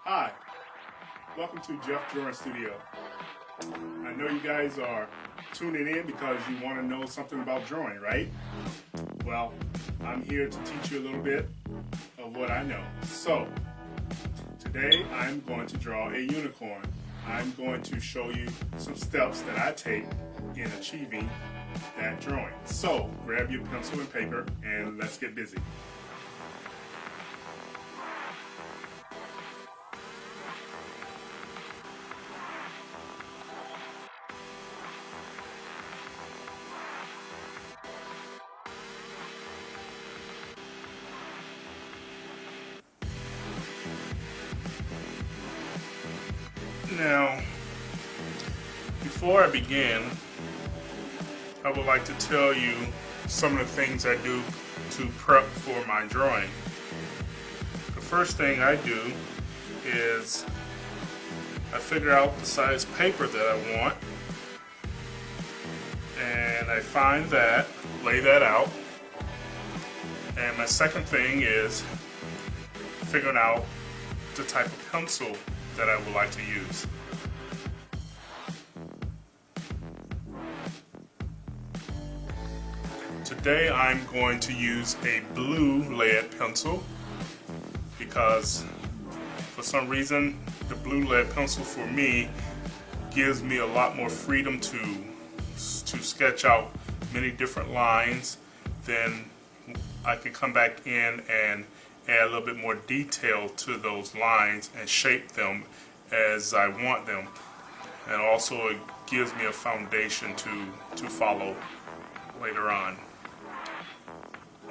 Hi, welcome to Jeff Drawing Studio. I know you guys are tuning in because you want to know something about drawing, right? Well, I'm here to teach you a little bit of what I know. So, today I'm going to draw a unicorn. I'm going to show you some steps that I take in achieving that drawing. So, grab your pencil and paper and let's get busy. Now, before I begin, I would like to tell you some of the things I do to prep for my drawing. The first thing I do is I figure out the size paper that I want, and I find that, lay that out. And my second thing is figuring out the type of pencil that I would like to use. Today I'm going to use a blue lead pencil because for some reason the blue lead pencil for me gives me a lot more freedom to sketch out many different lines. Then I can come back in and add a little bit more detail to those lines and shape them as I want them, and also it gives me a foundation to follow later on.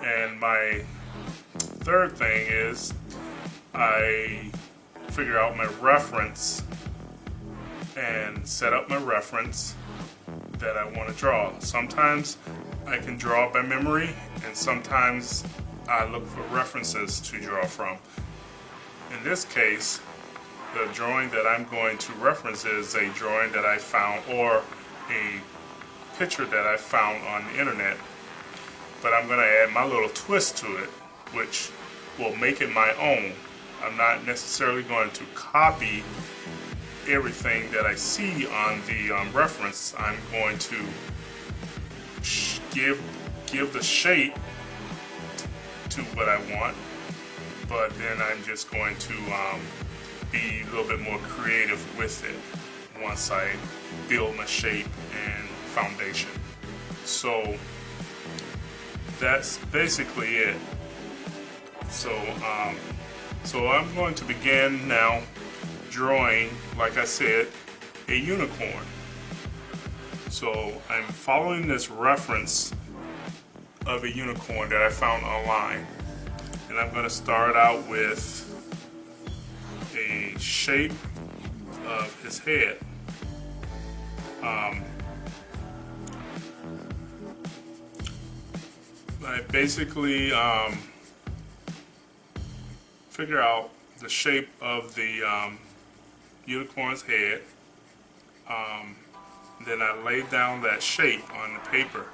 And my third thing is I figure out my reference and set up my reference that I want to draw. Sometimes I can draw by memory, and sometimes I look for references to draw from. In this case, the drawing that I'm going to reference is a drawing that I found, or a picture that I found on the internet. But I'm going to add my little twist to it, which will make it my own. I'm not necessarily going to copy everything that I see on the reference. I'm going to give the shape to what I want, but then I'm just going to be a little bit more creative with it once I build my shape and foundation. So that's basically it. So I'm going to begin now drawing, like I said, a unicorn. So I'm following this reference of a unicorn that I found online, and I'm going to start out with a shape of his head. I basically figure out the shape of the unicorn's head. Then I lay down that shape on the paper.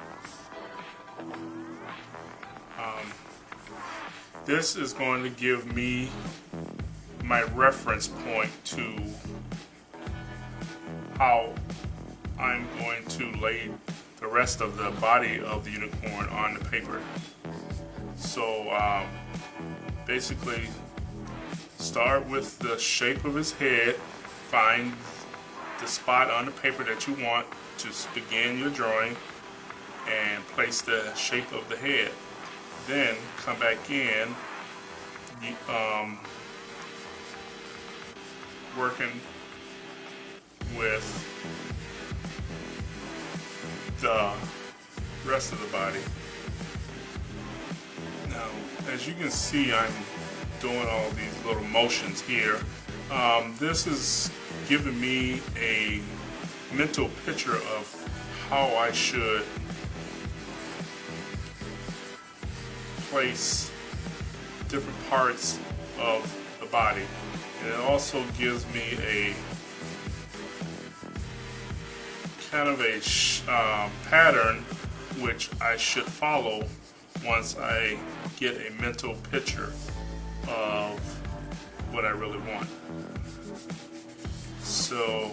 This is going to give me my reference point to how I'm going to lay the rest of the body of the unicorn on the paper. So basically start with the shape of his head, find the spot on the paper that you want to begin your drawing, and place the shape of the head. Then come back in, working with the rest of the body. Now, as you can see, I'm doing all these little motions here. This is giving me a mental picture of how I should place different parts of the body. And it also gives me a kind of a pattern which I should follow once I get a mental picture of what I really want. So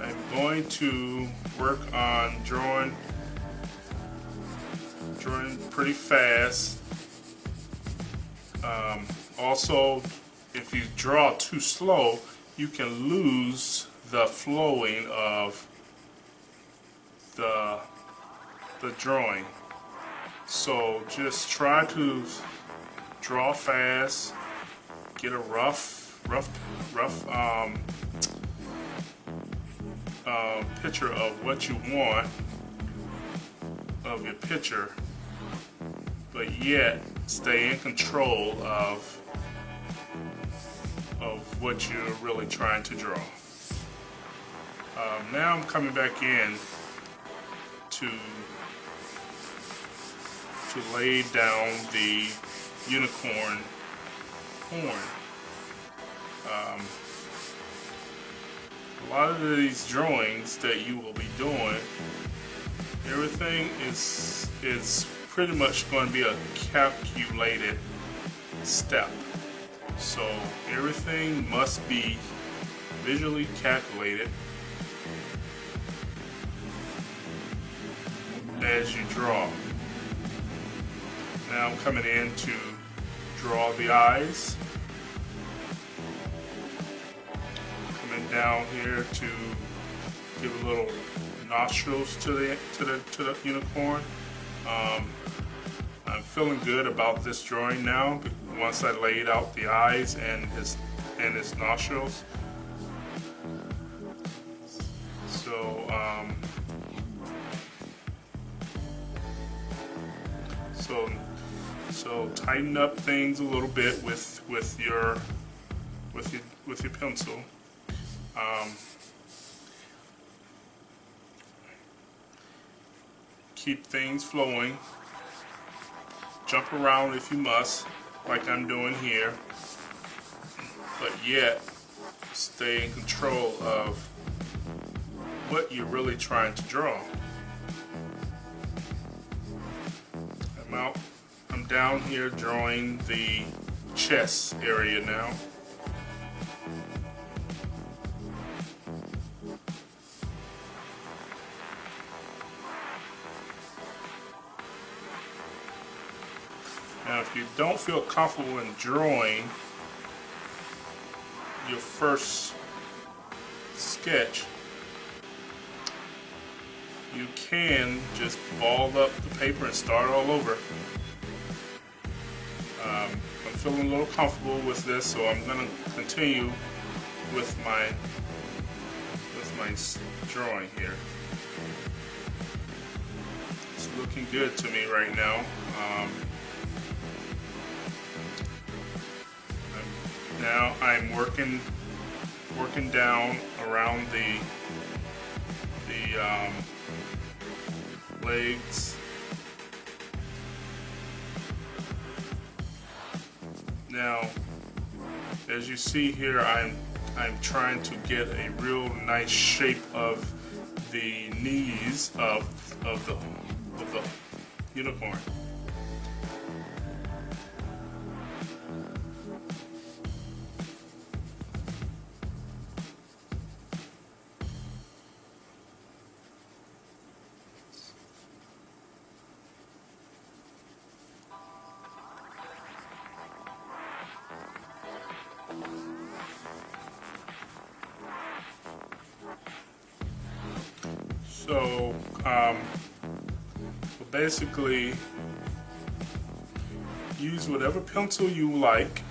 I'm going to work on drawing pretty fast. Also, if you draw too slow, you can lose the flowing of the drawing. So just try to draw fast, get a rough picture of what you want of your picture, but yet stay in control of what you're really trying to draw. Now I'm coming back in to lay down the unicorn horn. A lot of these drawings that you will be doing, everything is pretty much going to be a calculated step. So everything must be visually calculated as you draw. Now I'm coming in to draw the eyes. Coming down here to give a little nostrils to the unicorn. I'm feeling good about this drawing now. Once I laid out the eyes and his nostrils. So tighten up things a little bit with your pencil. Keep things flowing. Jump around if you must, like I'm doing here, but yet stay in control of what you're really trying to draw. I'm down here drawing the chest area now. Now, if you don't feel comfortable in drawing your first sketch, you can just ball up the paper and start all over. I'm feeling a little comfortable with this, so I'm going to continue with my drawing here. It's looking good to me right now. Now I'm working down around the legs. Now, as you see here, I'm trying to get a real nice shape of the knees of the unicorn. So basically, use whatever pencil you like.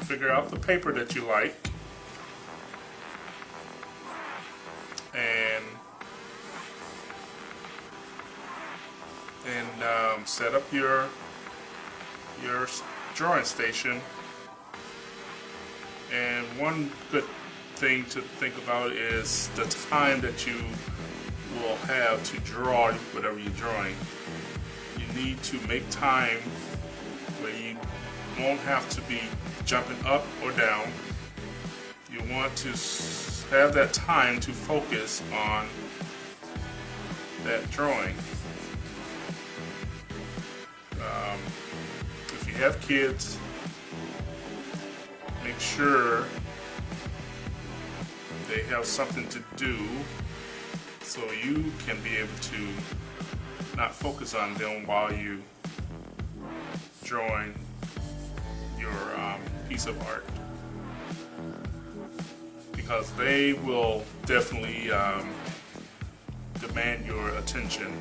Figure out the paper that you like, and set up your drawing station. And one good thing to think about is the time that you will have to draw whatever you're drawing. You need to make time where you won't have to be jumping up or down. You want to have that time to focus on that drawing. If you have kids, make sure they have something to do so you can be able to not focus on them while you drawing your piece of art, because they will definitely demand your attention,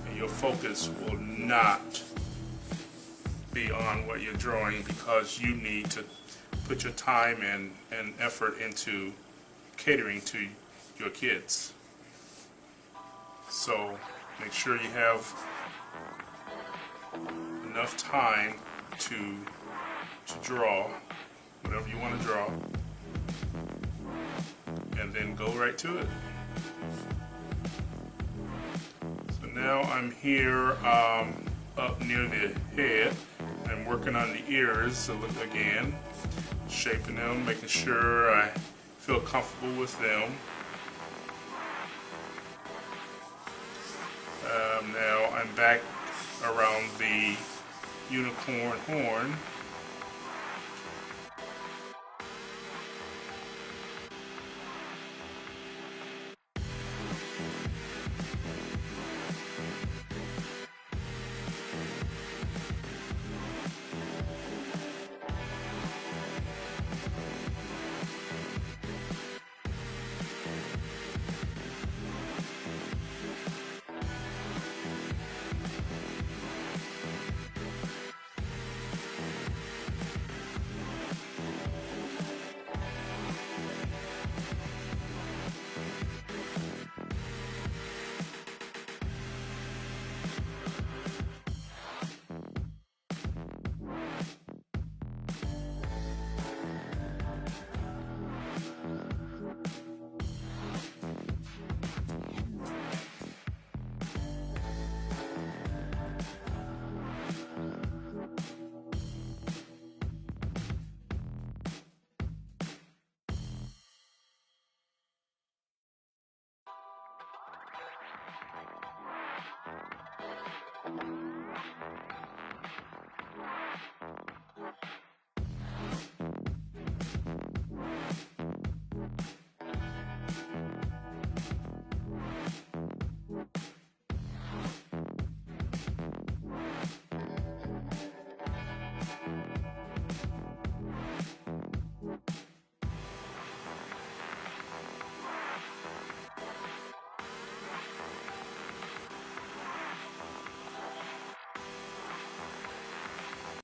and your focus will not be on what you're drawing, because you need to put your time and effort into catering to your kids. So make sure you have enough time to draw whatever you want to draw, and then go right to it. So now I'm here up near the head. I'm working on the ears, so look again, shaping them, making sure I feel comfortable with them. Now I'm back around the unicorn horn.